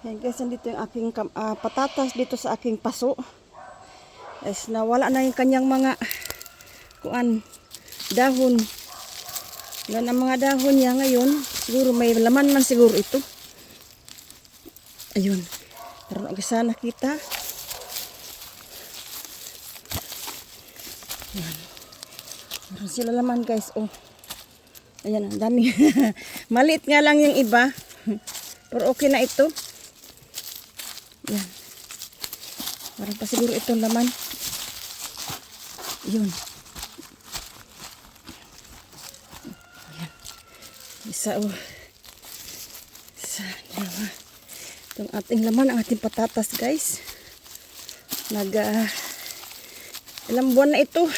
Ayan guys, nandito yung aking patatas dito sa aking paso. As nawala na yung kanyang mga dahon. Wala na mga dahon niya ngayon. Siguro may laman man siguro ito. Ayun. Pero sana nakita. Ayan. Meron sila laman guys. Oh. Ayan, ang dami. Maliit nga lang yung iba. Pero okay na ito. Ayan. Parang pa siguro itong laman. Yun. Ayan. Isa oh. Isa, dalawa. Itong ating laman, ang ating patatas guys. Ilang buwan na ito.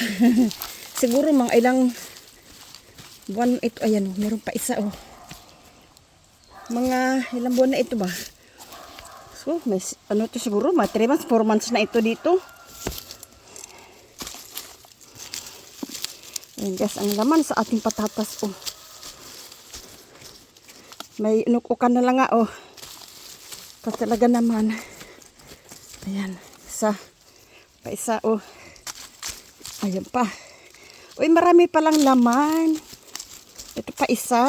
Siguro mga ilang buwan ito. Ayan oh, meron pa isa oh. Mga ilang buwan na ito ba? So, may, ano ito siguro? Mga 3 months, 4 months na ito dito. Ayan guys, ang laman sa ating patatas. Oh. May inukukan na lang nga. Oh. Kasi talaga naman. Ayan. Isa. Pa isa. Oh. Ayan pa. Uy, marami palang laman. Ito pa isa.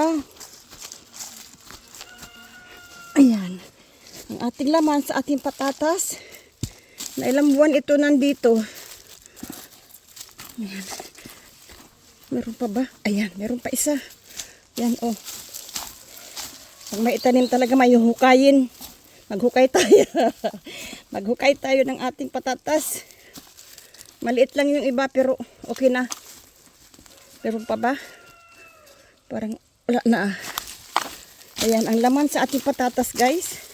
Ayan. Ang ating laman sa ating patatas. Na ilang buwan ito nandito. Ayan. Meron pa ba? Ayan, meron pa isa. Ayan, oh. Pag may itanim talaga, may hukayin. Maghukay tayo. Maghukay tayo ng ating patatas. Maliit lang yung iba, pero okay na. Meron pa ba? Parang wala na. Ayan, ang laman sa ating patatas, guys.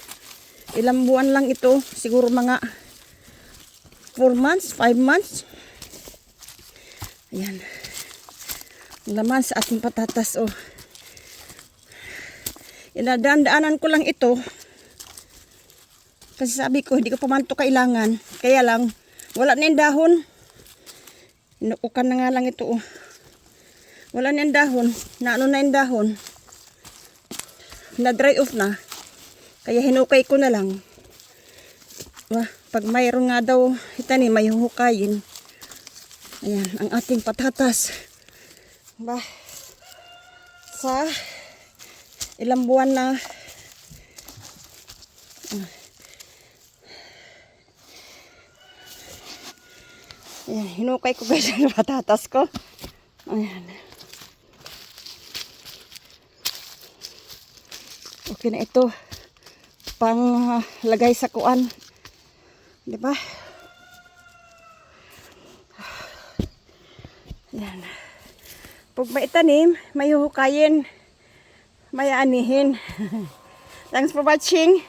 Ilang buwan lang ito. Siguro mga 4 months, 5 months. Ayan. Ang laman sa ating patatas, oh. Inadaan-daanan ko lang ito. Kasi sabi ko, hindi ko pa man ito kailangan. Kaya lang, wala na yung dahon. Inuukan na nga lang ito, oh. Wala na yung dahon. Naano na yung dahon. Na-dry off na. Kaya hinukay ko na lang. Pag mayroon nga daw itanim, may huhukayin. Ayan, ang ating patatas. Sa ilang buwan na ayan, hinukay ko guys ang patatas ko. Ayan. Okay na ito. Pang lagay sa kuan. Diba? Ayan. Pag may itanim, may huhukayin, may aanihin. Thanks for watching.